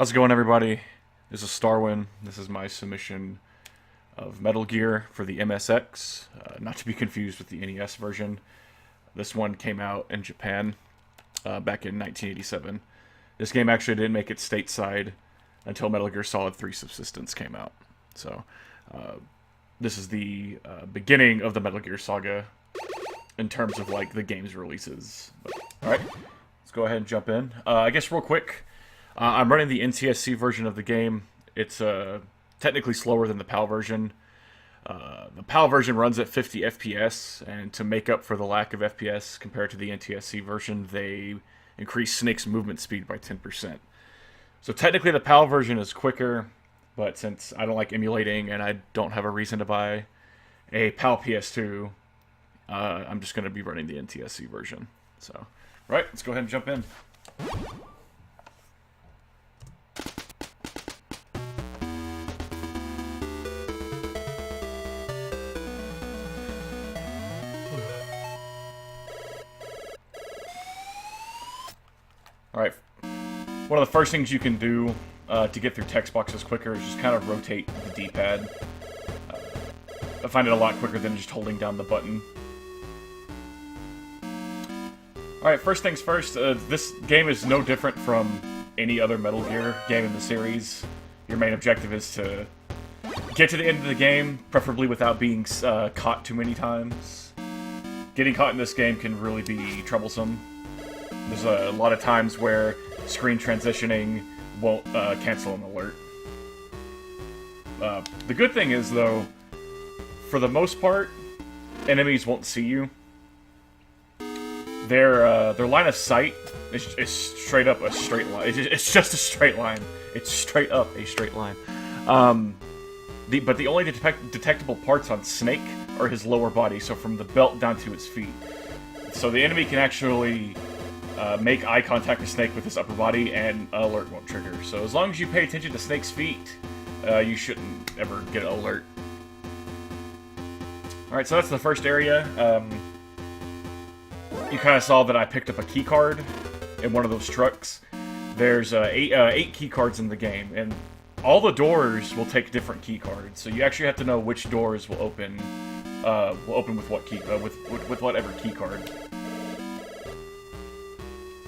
How's it going, everybody? This is Starwin. This is my submission of Metal Gear for the MSX, not to be confused with the NES version. This one came out in Japan back in 1987. This game actually didn't make it stateside until Metal Gear Solid 3 Subsistence came out. So, this is the beginning of the Metal Gear saga in terms of, like, the game's releases. Alright, let's go ahead and jump in. I guess real quick, I'm running the NTSC version of the game. It's technically slower than the PAL version. The PAL version runs at 50 FPS, and to make up for the lack of FPS compared to the NTSC version, they increase Snake's movement speed by 10%. So technically the PAL version is quicker, but since I don't like emulating and I don't have a reason to buy a PAL PS2, I'm just going to be running the NTSC version. So, right, let's go ahead and jump in. Alright, one of the first things you can do to get through text boxes quicker is just kind of rotate the D-pad. I find it a lot quicker than just holding down the button. Alright, first things first, this game is no different from any other Metal Gear game in the series. Your main objective is to get to the end of the game, preferably without being caught too many times. Getting caught in this game can really be troublesome. There's a lot of times where screen transitioning won't cancel an alert. The good thing is, though, for the most part, enemies won't see you. Their line of sight is straight up a straight line. It's just a straight line. It's straight up a straight line. But the only detectable parts on Snake are his lower body, so from the belt down to his feet. So the enemy can actually make eye contact with Snake with his upper body, and an alert won't trigger. So as long as you pay attention to Snake's feet, you shouldn't ever get an alert. Alright, so that's the first area. You kind of saw that I picked up a key card in one of those trucks. There's eight key cards in the game, and all the doors will take different key cards. So you actually have to know which doors will open with what key, with whatever key card.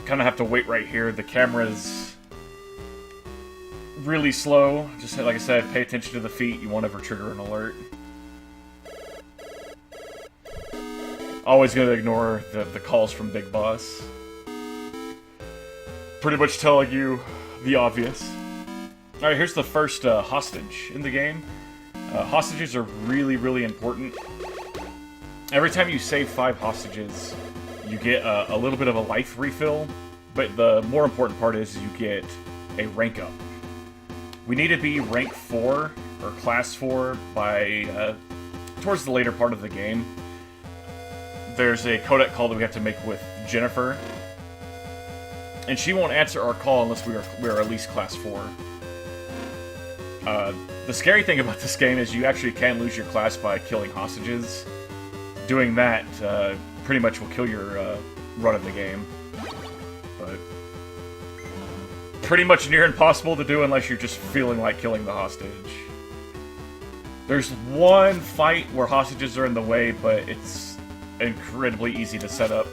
Kind of have to wait right here. The camera's really slow. Just like I said, pay attention to the feet. You won't ever trigger an alert. Always gonna ignore the calls from Big Boss. Pretty much telling you the obvious. Alright, here's the first hostage in the game. Hostages are really, really important. Every time you save 5 hostages, you get a little bit of a life refill, but the more important part is you get a rank up. We need to be rank 4, or class 4, by towards the later part of the game. There's a codec call that we have to make with Jennifer, and she won't answer our call unless we are at least class 4. The scary thing about this game is you actually can lose your class by killing hostages. Doing that pretty much will kill your run of the game. But pretty much near impossible to do unless you're just feeling like killing the hostage. There's one fight where hostages are in the way, but it's incredibly easy to set up.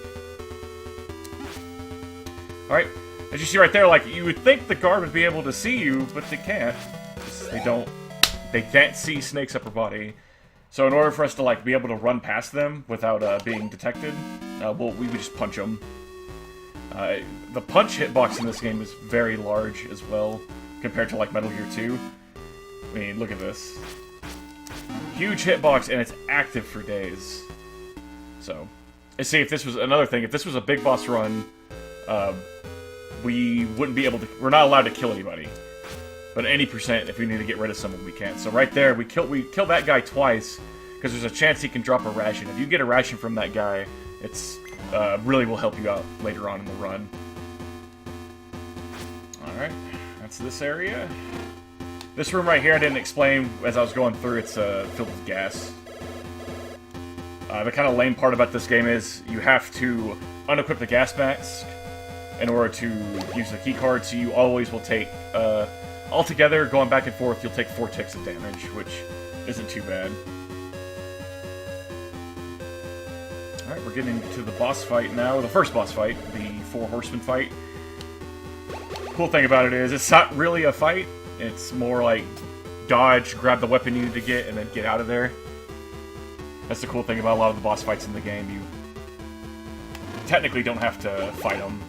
Alright, as you see right there, like, you would think the guard would be able to see you, but they can't. They can't see Snake's upper body. So in order for us to, like, be able to run past them without we detected, we would just punch them. The punch hitbox in this game is very large as well, compared to, like, Metal Gear 2. I mean, look at this. Huge hitbox, and it's active for days. So, and see, if this was another thing, if this was a Big Boss run, we wouldn't be able to, we're not allowed to kill anybody. But any percent, if we need to get rid of someone, we can. So right there, we kill that guy twice, because there's a chance he can drop a ration. If you get a ration from that guy, it's really will help you out later on in the run. Alright, that's this area. This room right here, I didn't explain as I was going through, it's filled with gas. The kind of lame part about this game is you have to unequip the gas mask, in order to use the key card, so you always will take, altogether, going back and forth, you'll take 4 ticks of damage, which isn't too bad. Alright, we're getting to the boss fight now, the first boss fight, the 4 Horsemen fight. Cool thing about it is, it's not really a fight, it's more like dodge, grab the weapon you need to get, and then get out of there. That's the cool thing about a lot of the boss fights in the game, you technically don't have to fight them.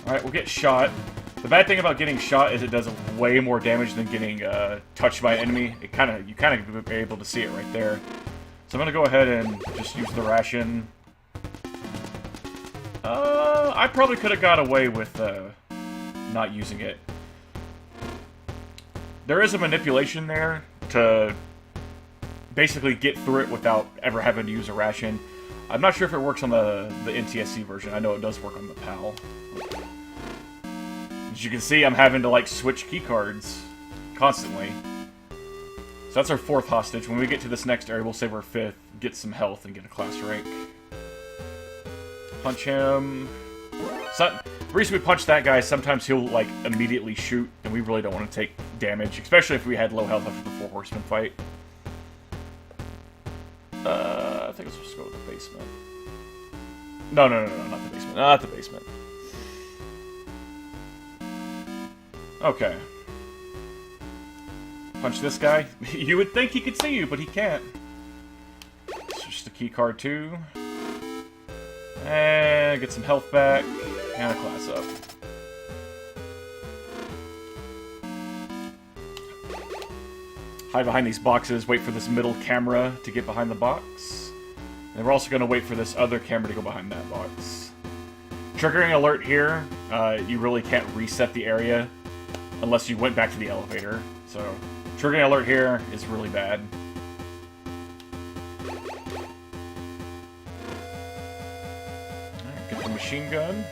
Alright, we'll get shot. The bad thing about getting shot is it does way more damage than getting touched by an enemy. You kind of are able to see it right there. So I'm going to go ahead and just use the ration. I probably could have got away with not using it. There is a manipulation there to basically get through it without ever having to use a ration. I'm not sure if it works on the NTSC version. I know it does work on the PAL. As you can see, I'm having to, like, switch keycards constantly. So that's our 4th hostage. When we get to this next area, we'll save our 5th, get some health, and get a class rank. Punch him. So, the reason we punch that guy is sometimes he'll, like, immediately shoot, and we really don't want to take damage, especially if we had low health after the 4 Horsemen fight. I think let's just go to the basement. No, not the basement. Not the basement. Okay. Punch this guy. You would think he could see you, but he can't. Switch the key card too. And get some health back. And a class up. Hide behind these boxes, wait for this middle camera to get behind the box. And we're also going to wait for this other camera to go behind that box. Triggering alert here, you really can't reset the area unless you went back to the elevator. So, triggering alert here is really bad. Alright, get the machine gun.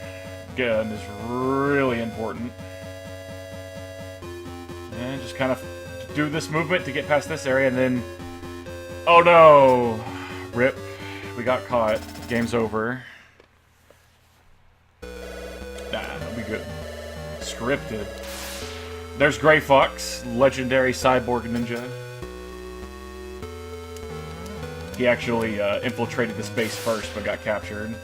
Gun is really important. And just kind of do this movement to get past this area, and then... Oh no! Rip. We got caught. Game's over. Nah, that'll be good. Scripted. There's Gray Fox, legendary cyborg ninja. He actually infiltrated this base first, but got captured.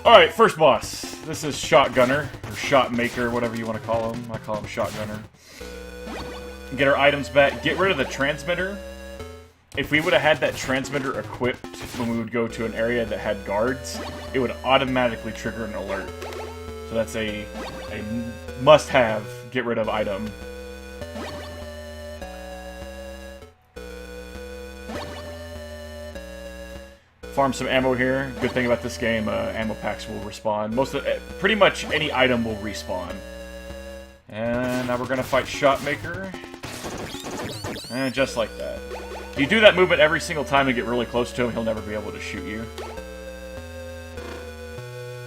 Alright, first boss. This is Shotgunner, or Shot Maker, whatever you want to call him. I call him Shotgunner. Get our items back. Get rid of the transmitter. If we would have had that transmitter equipped when we would go to an area that had guards, it would automatically trigger an alert. So that's a must-have get rid of item. Farm some ammo here. Good thing about this game, ammo packs will respawn. Pretty much any item will respawn. And now we're gonna fight Shotmaker. And just like that. If you do that movement every single time and get really close to him, he'll never be able to shoot you.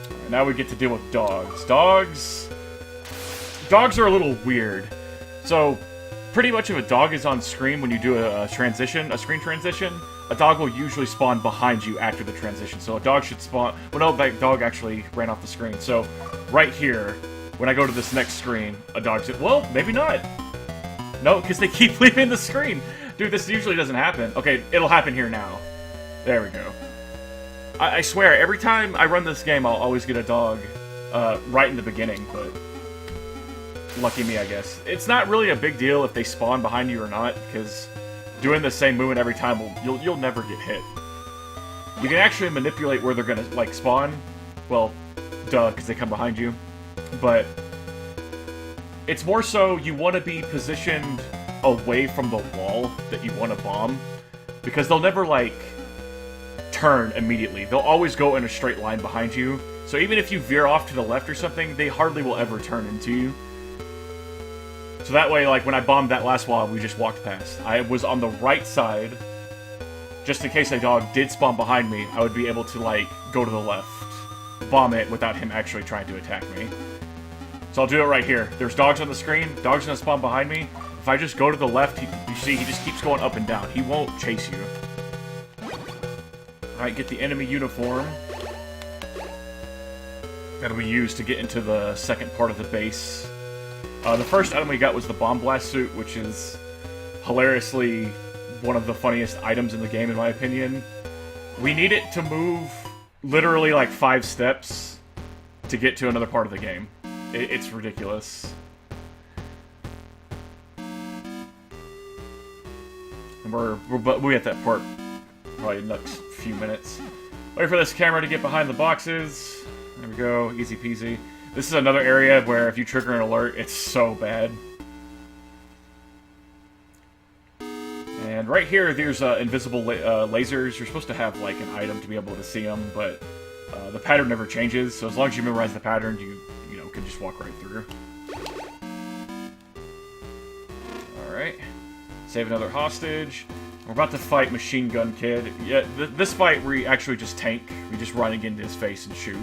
Right, now we get to deal with dogs. Dogs are a little weird. So, pretty much if a dog is on screen when you do a screen transition, a dog will usually spawn behind you after the transition. So a dog should spawn... Well, no, that dog actually ran off the screen. So, right here, when I go to this next screen, a dog should... Well, maybe not. No, because they keep leaving the screen. Dude, this usually doesn't happen. Okay, it'll happen here now. There we go. I swear, every time I run this game, I'll always get a dog right in the beginning, but... Lucky me, I guess. It's not really a big deal if they spawn behind you or not, because doing the same movement every time, you'll never get hit. You can actually manipulate where they're gonna, like, spawn. Well, duh, because they come behind you. But it's more so you want to be positioned away from the wall that you want to bomb, because they'll never, like, turn immediately. They'll always go in a straight line behind you. So even if you veer off to the left or something, they hardly will ever turn into you. So that way, like, when I bombed that last wall, we just walked past. I was on the right side. Just in case a dog did spawn behind me, I would be able to, like, go to the left. Bomb it without him actually trying to attack me. So I'll do it right here. There's dogs on the screen. Dogs gonna spawn behind me. If I just go to the left, you see, he just keeps going up and down. He won't chase you. Alright, get the enemy uniform. that'll be used to get into the second part of the base. The first item we got was the Bomb Blast Suit, which is hilariously one of the funniest items in the game, in my opinion. We need it to move literally like 5 steps to get to another part of the game. It's ridiculous. And we'll get that part probably in the next few minutes. Wait for this camera to get behind the boxes. There we go, easy peasy. This is another area where if you trigger an alert, it's so bad. And right here, there's invisible lasers. You're supposed to have like an item to be able to see them, but the pattern never changes. So as long as you memorize the pattern, you can just walk right through. All right, save another hostage. We're about to fight Machine Gun Kid. Yeah, this fight we actually just tank. We just run into his face and shoot.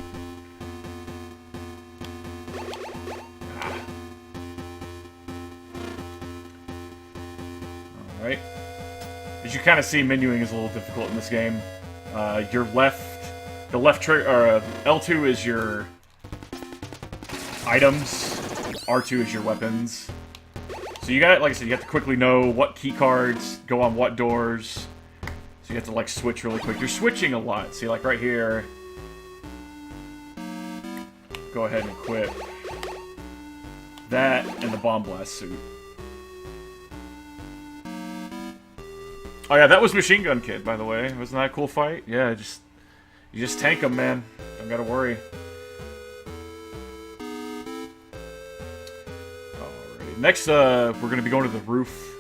Alright. As you kind of see, menuing is a little difficult in this game. The left trigger, or L2 is your items, R2 is your weapons. So you got, like I said, you have to quickly know what key cards go on what doors. So you have to like switch really quick. You're switching a lot. See, like right here. Go ahead and equip that and the Bomb Blast Suit. Oh yeah, that was Machine Gun Kid, by the way. Wasn't that a cool fight? Yeah, you just tank him, man. Don't gotta worry. Alrighty. Next, we're gonna be going to the roof.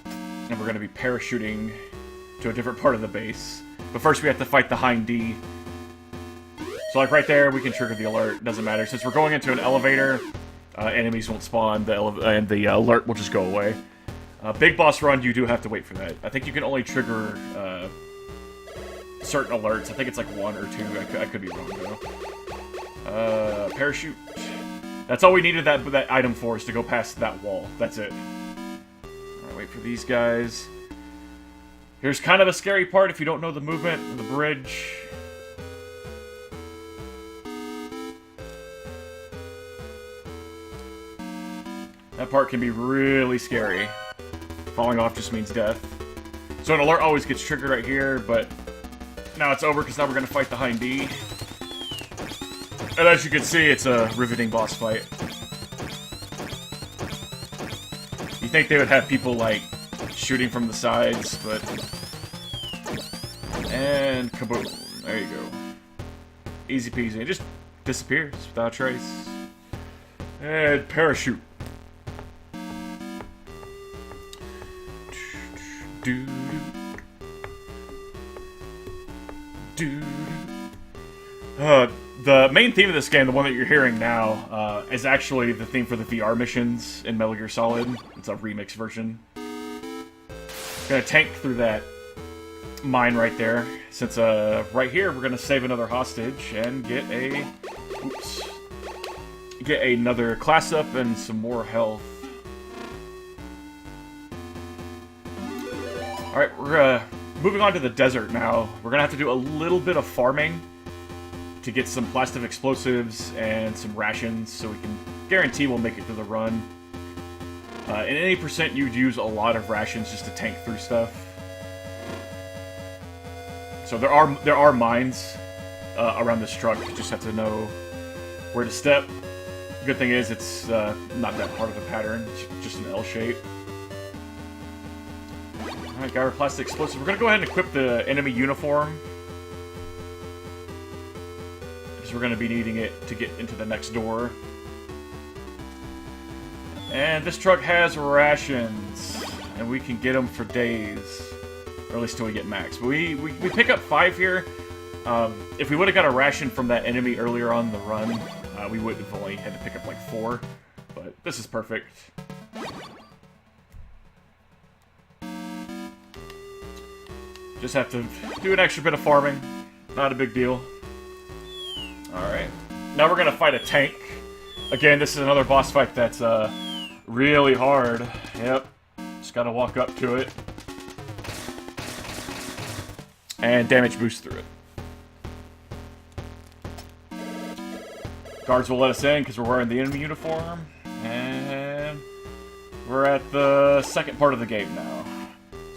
And we're gonna be parachuting to a different part of the base. But first we have to fight the Hind D. So like right there, we can trigger the alert. Doesn't matter. Since we're going into an elevator, enemies won't spawn, and the alert will just go away. Big Boss Run, you do have to wait for that. I think you can only trigger certain alerts. I think it's like 1 or 2. I could be wrong, though. Parachute. That's all we needed that item for, is to go past that wall. That's it. Alright, wait for these guys. Here's kind of a scary part if you don't know the movement of the bridge. That part can be really scary. Falling off just means death. So an alert always gets triggered right here, but now it's over because now we're going to fight the Hind D. And as you can see, it's a riveting boss fight. You think they would have people, like, shooting from the sides, but... And kaboom. There you go. Easy peasy. It just disappears without a trace. And parachute. Do do. The main theme of this game, the one that you're hearing now, is actually the theme for the VR missions in Metal Gear Solid. It's a remix version. Gonna tank through that mine right there. Since right here we're gonna save another hostage and get another class up and some more health. Alright, we're moving on to the desert now. We're gonna have to do a little bit of farming to get some plastic explosives and some rations, so we can guarantee we'll make it through the run. In any percent, you'd use a lot of rations just to tank through stuff. So there are mines around this truck. You just have to know where to step. The good thing is it's not that hard of a pattern. It's just an L shape. Alright, got our plastic explosive. We're gonna go ahead and equip the enemy uniform, because we're gonna be needing it to get into the next door. And this truck has rations, and we can get them for days, or at least till we get max. But we pick up 5 here. If we would have got a ration from that enemy earlier on in the run, we would have only had to pick up like 4. But this is perfect. Just have to do an extra bit of farming. Not a big deal. Alright. Now we're gonna fight a tank. Again, this is another boss fight that's really hard. Yep. Just gotta walk up to it. And damage boost through it. Guards will let us in because we're wearing the enemy uniform. And we're at the second part of the game now.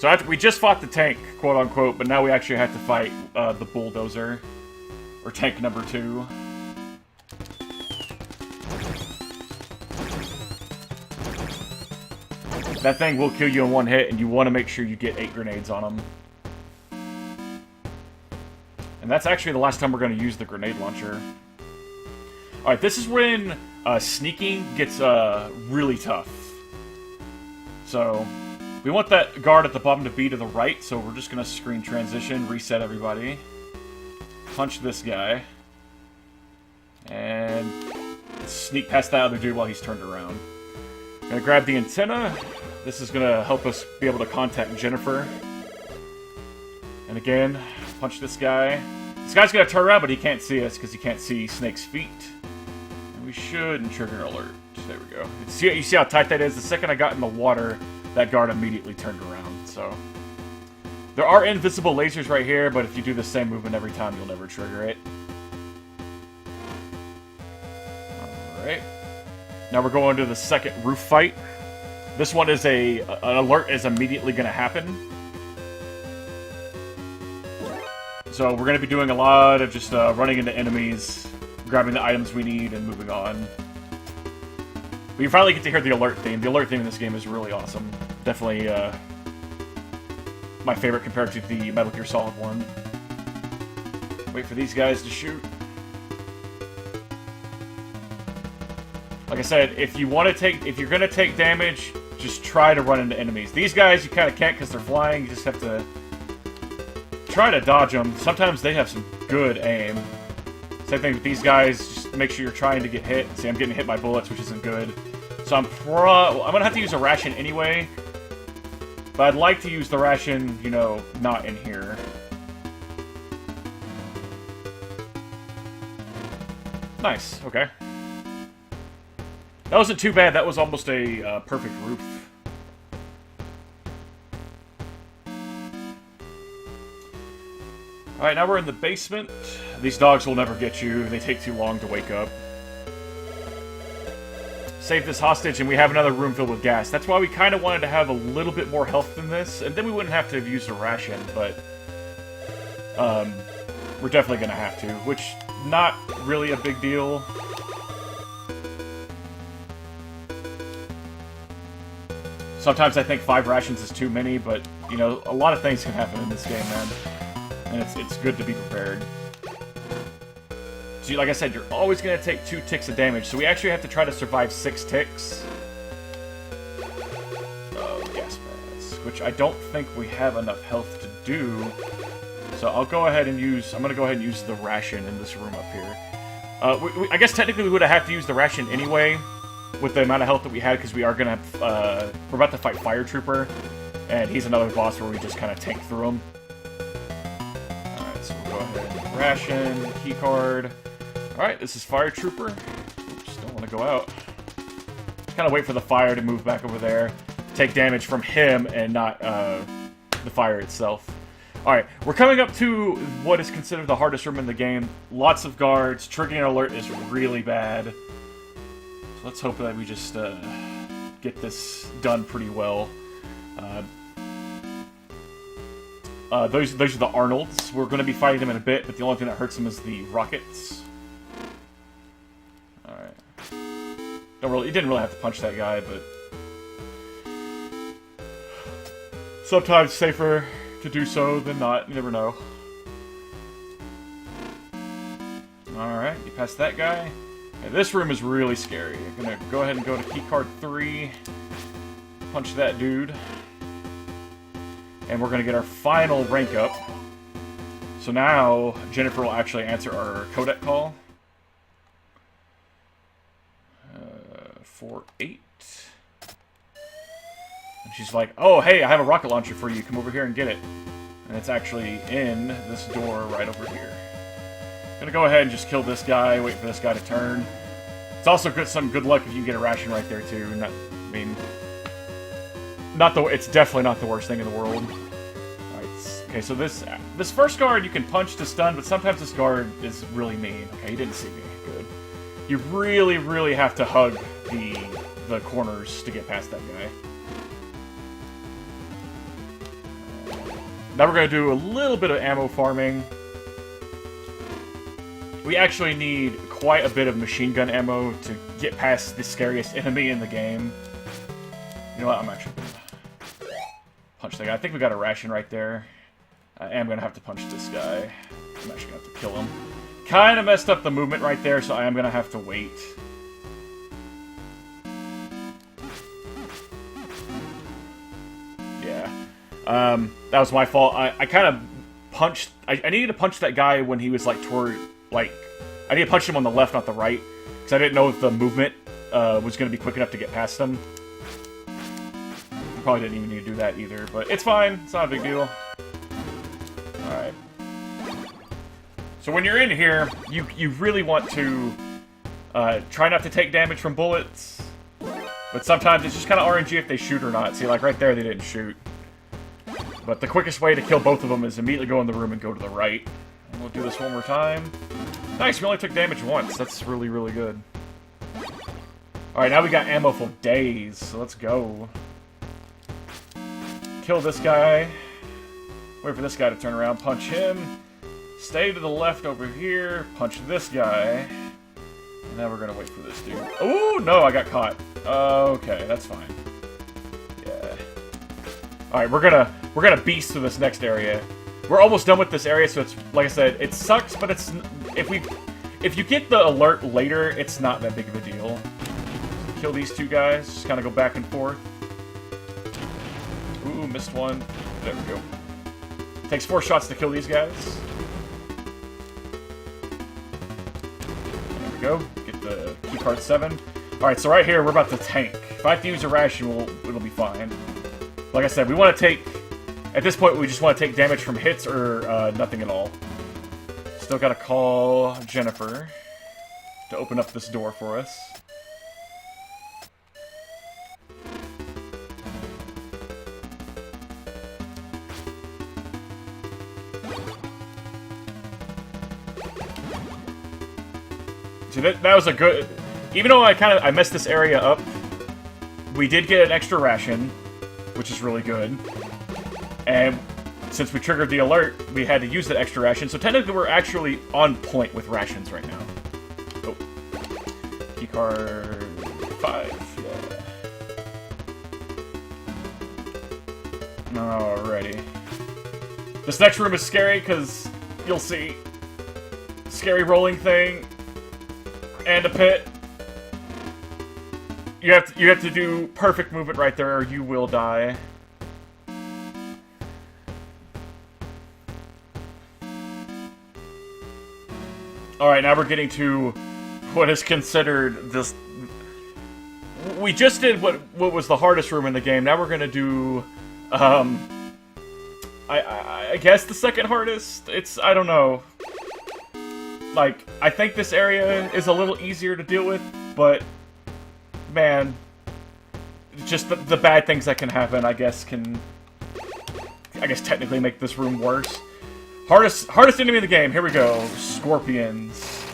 So we just fought the tank, quote-unquote, but now we actually have to fight the bulldozer. Or tank number 2. That thing will kill you in one hit, and you want to make sure you get 8 grenades on them. And that's actually the last time we're going to use the grenade launcher. Alright, this is when sneaking gets really tough. So, we want that guard at the bottom to be to the right, so we're just going to screen transition, reset everybody. Punch this guy. And sneak past that other dude while he's turned around. Gonna grab the antenna. This is gonna help us be able to contact Jennifer. And again, punch this guy. This guy's gonna turn around, but he can't see us because he can't see Snake's feet. And we shouldn't trigger an alert. There we go. You see how tight that is? The second I got in the water, that guard immediately turned around. So there are invisible lasers right here, but if you do the same movement every time, you'll never trigger it. Alright. Now we're going to the second roof fight. This one is an alert is immediately going to happen. So we're going to be doing a lot of just running into enemies, grabbing the items we need, and moving on. We finally get to hear the alert theme. The alert theme in this game is really awesome. Definitely my favorite compared to the Metal Gear Solid one. Wait for these guys to shoot. Like I said, if you're gonna take damage, just try to run into enemies. These guys you kind of can't because they're flying. You just have to try to dodge them. Sometimes they have some good aim. Same thing with these guys. Just make sure you're trying to get hit. See, I'm getting hit by bullets, which isn't good. So I'm gonna have to use a ration anyway. But I'd like to use the ration, you know, not in here. Nice. Okay. That wasn't too bad. That was almost a perfect roof. Alright, now we're in the basement. These dogs will never get you. They take too long to wake up. Save this hostage, and we have another room filled with gas. That's why we kind of wanted to have a little bit more health than this, and then we wouldn't have to have used a ration, but we're definitely going to have to, which, not really a big deal. Sometimes I think 5 rations is too many, but, you know, a lot of things can happen in this game, man. And it's good to be prepared. So, like I said, you're always going to take 2 ticks of damage, so we actually have to try to survive 6 ticks. Oh, gas mask, which I don't think we have enough health to do. So I'm going to go ahead and use the ration in this room up here. I guess technically we would have to use the ration anyway, with the amount of health that we had, because we are gonna we're about to fight Fire Trooper, and he's another boss where we just kind of tank through him. Alright, so we'll go ahead, ration, keycard. Alright, this is Fire Trooper. Oops, don't want to go out. Kind of wait for the fire to move back over there, take damage from him and not the fire itself. Alright, we're coming up to what is considered the hardest room in the game. Lots of guards, triggering an alert is really bad. Let's hope that we just get this done pretty well. Those are the Arnolds. We're going to be fighting them in a bit, but the only thing that hurts them is the rockets. Alright. You didn't really have to punch that guy, but sometimes safer to do so than not. You never know. Alright, you passed that guy. Okay, this room is really scary. I'm gonna go ahead and go to keycard 3. Punch that dude. And we're gonna get our final rank up. So now, Jennifer will actually answer our codec call. 4-8. And she's like, oh, hey, I have a rocket launcher for you. Come over here and get it. And it's actually in this door right over here. Gonna go ahead and just kill this guy, wait for this guy to turn. It's also some good luck if you can get a ration right there, too. It's definitely not the worst thing in the world. Alright, okay, so this first guard you can punch to stun, but sometimes this guard is really mean. Okay, he didn't see me. Good. You really, really have to hug the corners to get past that guy. Now we're going to do a little bit of ammo farming. We actually need quite a bit of machine gun ammo to get past the scariest enemy in the game. You know what? I'm actually going to punch that guy. I think we got a ration right there. I am going to have to punch this guy. I'm actually going to have to kill him. Kind of messed up the movement right there, so I am going to have to wait. Yeah. That was my fault. I kind of punched... I needed to punch that guy when he was, like, toward... Like, I needed to punch him on the left, not the right. Because I didn't know if the movement was going to be quick enough to get past him. Probably didn't even need to do that either, but it's fine. It's not a big deal. Alright. So when you're in here, you really want to try not to take damage from bullets. But sometimes it's just kind of RNG if they shoot or not. See, like right there, they didn't shoot. But the quickest way to kill both of them is immediately go in the room and go to the right. And we'll do this one more time. Nice, we only took damage once. That's really, really good. Alright, now we got ammo for days, so let's go. Kill this guy. Wait for this guy to turn around, punch him. Stay to the left over here, punch this guy. And now we're gonna wait for this dude. Oh no, I got caught. Okay, that's fine. Yeah. Alright, we're gonna beast through this next area. We're almost done with this area, so it's like I said, it sucks, but it's if you get the alert later, it's not that big of a deal. Kill these two guys, just kinda go back and forth. Ooh, missed one. There we go. Takes 4 shots to kill these guys. There we go. Get the keycard 7. Alright, so right here, we're about to tank. If I have to use a ration, it'll be fine. Like I said, we want to take... At this point, we just want to take damage from hits or nothing at all. Still gotta call Jennifer to open up this door for us. So that was a good... Even though I messed this area up, we did get an extra ration, which is really good. And since we triggered the alert, we had to use that extra ration, so technically we're actually on point with rations right now. Oh. Keycard 5, yeah. Alrighty. This next room is scary, because you'll see scary rolling thing. And a pit. You have to do perfect movement right there, or you will die. All right, now we're getting to what is considered this. We just did what was the hardest room in the game. Now we're gonna do, I guess the second hardest. I don't know. Like, I think this area is a little easier to deal with, but, man, just the bad things that can happen, I guess technically make this room worse. Hardest enemy in the game, here we go, Scorpions.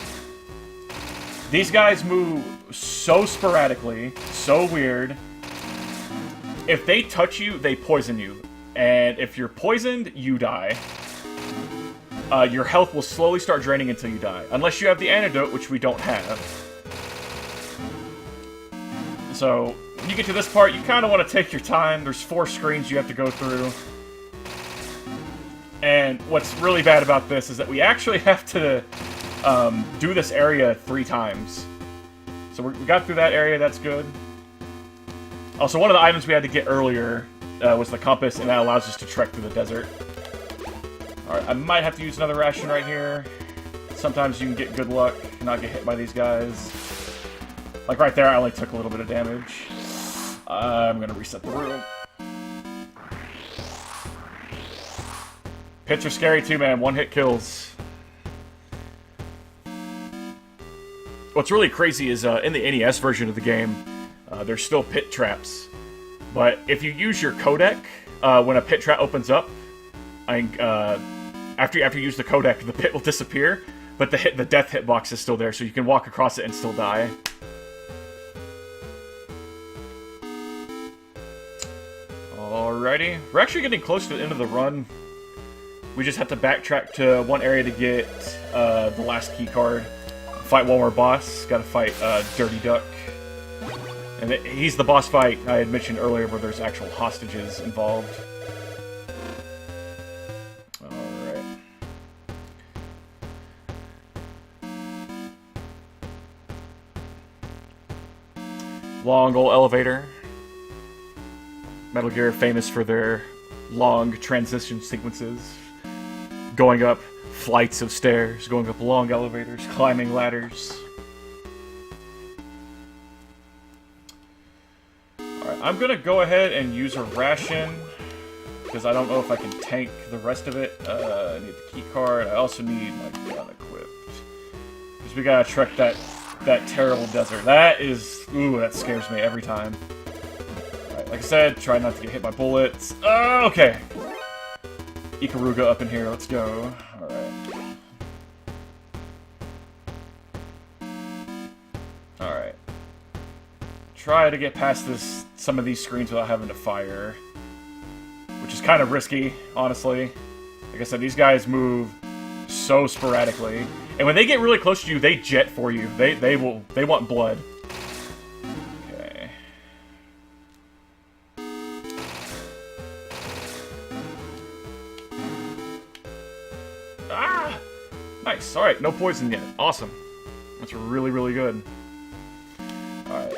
These guys move so sporadically, so weird. If they touch you, they poison you. And if you're poisoned, you die. Your health will slowly start draining until you die. Unless you have the antidote, which we don't have. So, when you get to this part, you kind of want to take your time. There's 4 screens you have to go through. And what's really bad about this is that we actually have to do this area 3 times. So we got through that area, that's good. Also, one of the items we had to get earlier was the compass, and that allows us to trek through the desert. Alright, I might have to use another ration right here. Sometimes you can get good luck and not get hit by these guys. Like right there, I only took a little bit of damage. I'm gonna reset the room. Pits are scary too, man. 1-hit kills. What's really crazy is in the NES version of the game, there's still pit traps. But if you use your codec, when a pit trap opens up, after you use the codec, the pit will disappear. but the death hitbox is still there, so you can walk across it and still die. Alrighty. We're actually getting close to the end of the run. We just have to backtrack to one area to get the last key card. Fight one more boss. Gotta fight Dirty Duck. And he's the boss fight I had mentioned earlier where there's actual hostages involved. Alright. Long old elevator. Metal Gear famous for their long transition sequences. Going up flights of stairs, going up long elevators, climbing ladders. Alright, I'm gonna go ahead and use a ration, because I don't know if I can tank the rest of it. I need the key card. I also need my gun equipped. Because we gotta trek that terrible desert. That is... Ooh, that scares me every time. Alright, like I said, try not to get hit by bullets. Okay! Ikaruga up in here, let's go. Alright. Alright. Try to get past some of these screens without having to fire. Which is kind of risky, honestly. Like I said, these guys move so sporadically. And when they get really close to you, they jet for you. They want blood. Okay. Ah! Nice. Alright, no poison yet. Awesome. That's really, really good. Alright.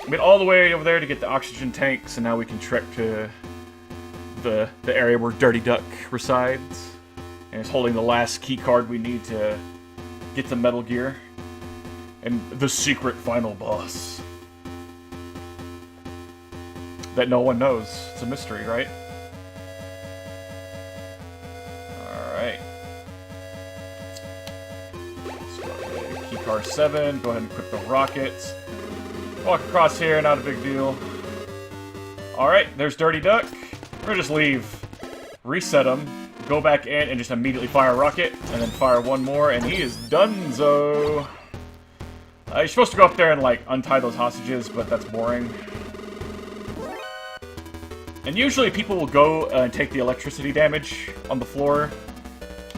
Made all the way over there to get the oxygen tank, so now we can trek to the area where Dirty Duck resides. And is holding the last key card we need to get to Metal Gear. And the secret final boss. That no one knows. It's a mystery, right? Alright. Let's go ahead. Keycard 7. Go ahead and equip the rockets. Walk across here, not a big deal. Alright, there's Dirty Duck. We're gonna just leave. Reset him. Go back in and just immediately fire a rocket. And then fire one more, and he is donezo. You're supposed to go up there and, like, untie those hostages, but that's boring. And usually people will go and take the electricity damage on the floor,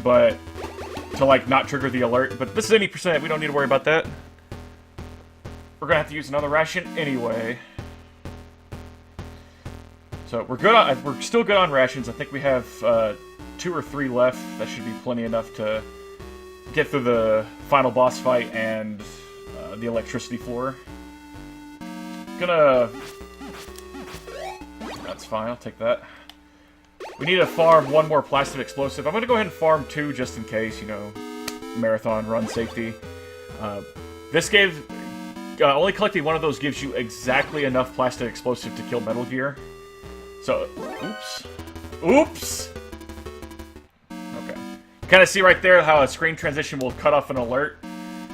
but to, like, not trigger the alert. But this is any percent. We don't need to worry about that. We're gonna have to use another ration anyway. So we're good on, we're still good on rations. I think we have 2 or 3 left. That should be plenty enough to get through the final boss fight and the electricity floor. That's fine, I'll take that. We need to farm 1 more plastic explosive. I'm gonna go ahead and farm 2 just in case, you know, marathon run safety. This gave... only collecting 1 of those gives you exactly enough plastic explosive to kill Metal Gear. So, oops. Oops! Okay. Kind of see right there how a screen transition will cut off an alert.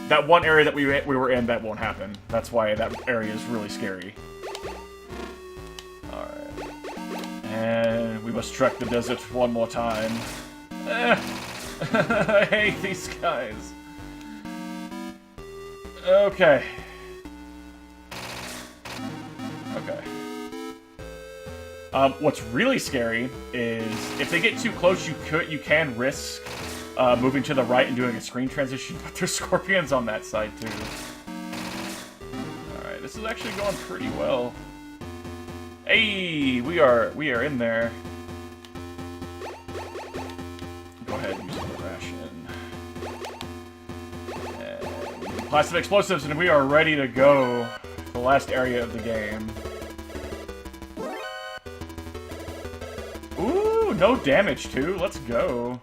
That one area that we were in, that won't happen. That's why that area is really scary. Alright. And we must trek the desert 1 more time. I hate these guys. Okay. Okay. What's really scary is if they get too close, you can risk moving to the right and doing a screen transition, but there's scorpions on that side too. Alright, this is actually going pretty well. Hey, we are in there. Go ahead and use the ration. And plastic explosives, and we are ready to go. The last area of the game. Ooh, no damage too. Let's go.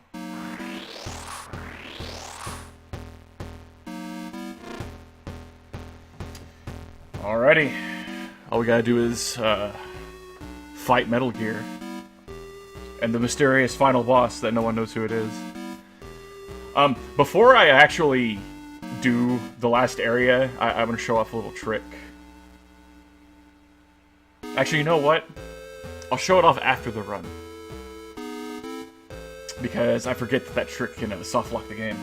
Alrighty. All we gotta do is fight Metal Gear. And the mysterious final boss that no one knows who it is. Before I actually do the last area, I'm gonna show off a little trick. Actually, you know what? I'll show it off after the run. Because I forget that trick can soft lock the game.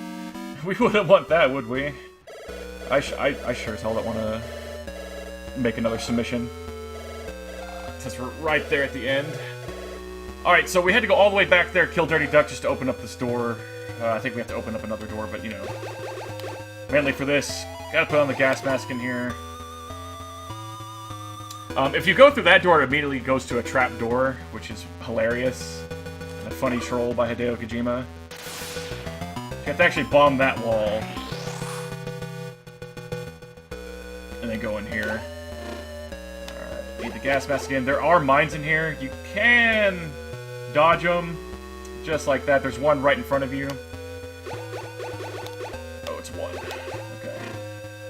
We wouldn't want that, would we? I sure as hell don't want to make another submission. Since we're right there at the end. Alright, so we had to go all the way back there, kill Dirty Duck just to open up this door. I think we have to open up another door, but you know. Mainly for this, gotta put on the gas mask in here. If you go through that door, it immediately goes to a trap door, which is hilarious. A funny troll by Hideo Kojima. You have to actually bomb that wall. And then go in here. Alright, need the gas mask again. There are mines in here. You can dodge them. Just like that. There's one right in front of you. Oh, it's one. Okay.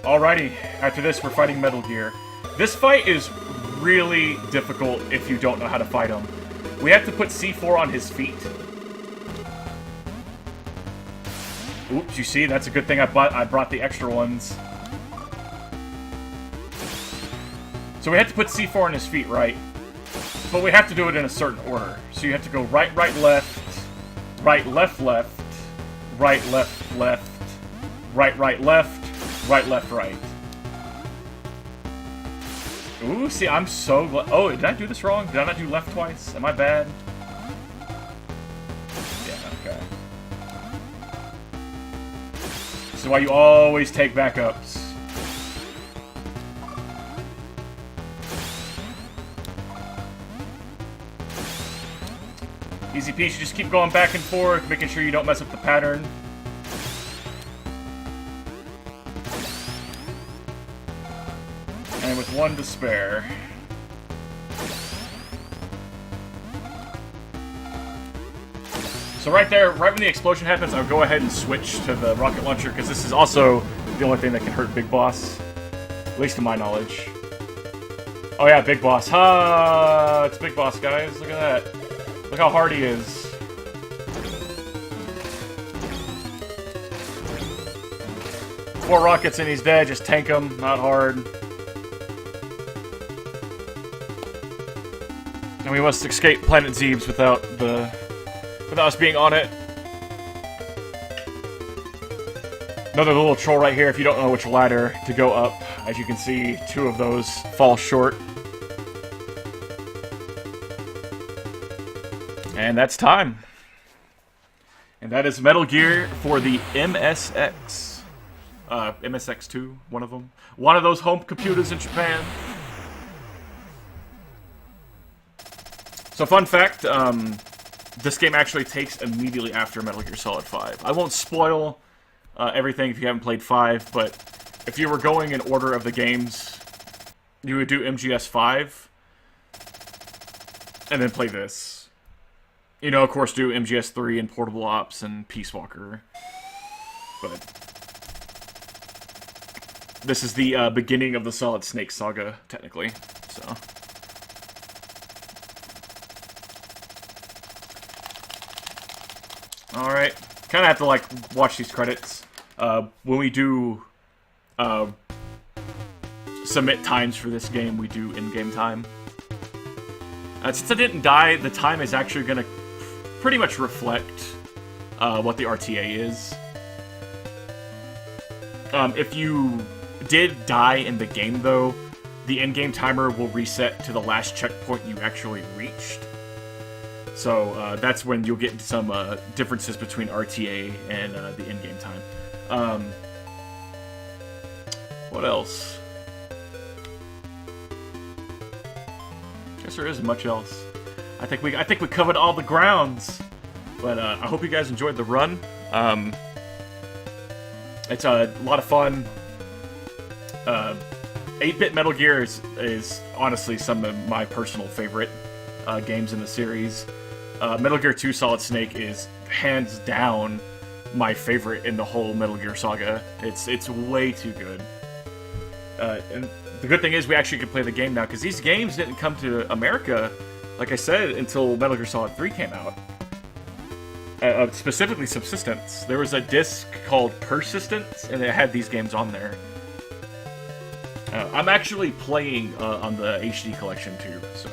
Alrighty. After this, we're fighting Metal Gear. This fight is really difficult if you don't know how to fight him. We have to put C4 on his feet. Oops, you see? That's a good thing I brought the extra ones. So we have to put C4 on his feet, right? But we have to do it in a certain order. So you have to go right, right, left, right, left, left, right, left, left, right, right, left, right, left, right. Ooh, see, I'm so glad. Oh, did I do this wrong? Did I not do left twice? Am I bad? Yeah, okay. This is why you always take backups. Easy peasy, just keep going back and forth, making sure you don't mess up the pattern. And with one to spare. So right there, right when the explosion happens, I'll go ahead and switch to the rocket launcher, because this is also the only thing that can hurt Big Boss. At least to my knowledge. Oh yeah, Big Boss. Ha! It's Big Boss, guys. Look at that. Look how hard he is. Four rockets and he's dead. Just tank him. Not hard. And we must escape Planet Zebes without us being on it. Another little troll right here if you don't know which ladder to go up. As you can see, two of those fall short. And that's time. And that is Metal Gear for the MSX. MSX2, one of them. One of those home computers in Japan. So fun fact, this game actually takes immediately after Metal Gear Solid 5. I won't spoil everything if you haven't played 5, but if you were going in order of the games, you would do MGS 5, and then play this. You know, of course, do MGS 3 and Portable Ops and Peace Walker. But this is the beginning of the Solid Snake saga, technically. So alright. Kind of have to, like, watch these credits. When we do submit times for this game, we do in-game time. Since I didn't die, the time is actually going to pretty much reflect what the RTA is. If you did die in the game, though, the in-game timer will reset to the last checkpoint you actually reached. So that's when you'll get some differences between RTA and the in-game time. What else? Guess there isn't much else. I think we covered all the grounds. But I hope you guys enjoyed the run. It's a lot of fun. 8-bit Metal Gear is honestly some of my personal favorite games in the series. Metal Gear 2 Solid Snake is hands down my favorite in the whole Metal Gear saga. It's way too good. And the good thing is we actually can play the game now, because these games didn't come to America, like I said, until Metal Gear Solid 3 came out. Specifically Subsistence. There was a disc called Persistence, and it had these games on there. I'm actually playing on the HD collection too, so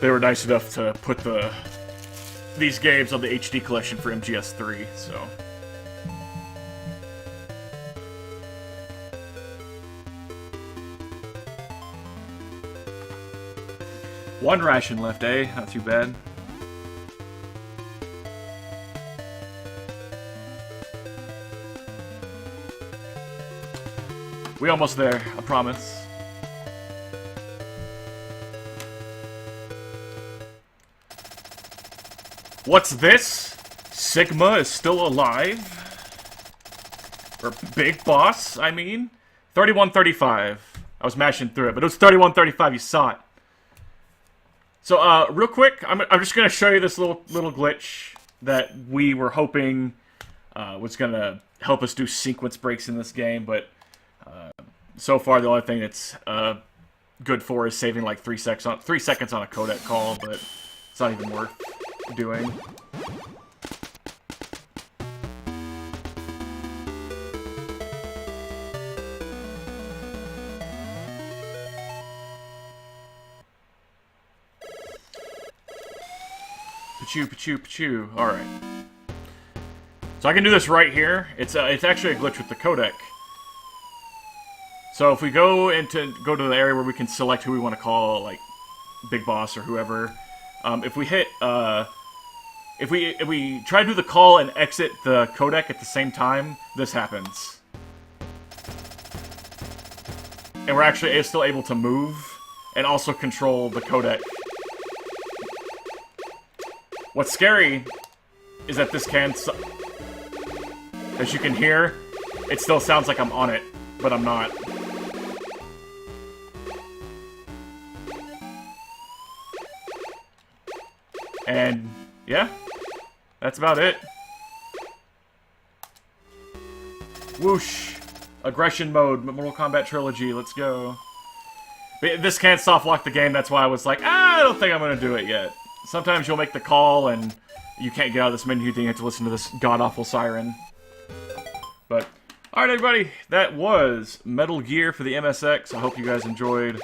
they were nice enough to put the these games on the HD collection for MGS3, so... One ration left, eh? Not too bad. We almost there, I promise. What's this? Sigma is still alive? Or Big Boss, I mean? 3135. I was mashing through it, but it was 3135, you saw it. So, real quick, I'm just gonna show you this little glitch that we were hoping was gonna help us do sequence breaks in this game, but so far the only thing it's good for is saving like 3 seconds on a codec call, but it's not even worth doing. Pachoo. Alright. So I can do this right here. It's actually a glitch with the codec. So if we go to the area where we can select who we want to call, like Big Boss or whoever, if we hit if we try to do the call and exit the codec at the same time, this happens. And we're actually still able to move and also control the codec. What's scary is that this can, as you can hear, it still sounds like I'm on it, but I'm not. And, yeah, that's about it. Whoosh. Aggression mode, Mortal Kombat Trilogy, let's go. But this can't soft lock the game, that's why I was like, I don't think I'm gonna do it yet. Sometimes you'll make the call and you can't get out of this menu, then you have to listen to this god-awful siren. But, alright everybody, that was Metal Gear for the MSX. I hope you guys enjoyed.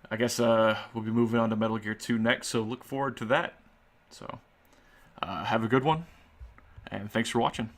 I guess we'll be moving on to Metal Gear 2 next, so look forward to that. So, have a good one, and thanks for watching.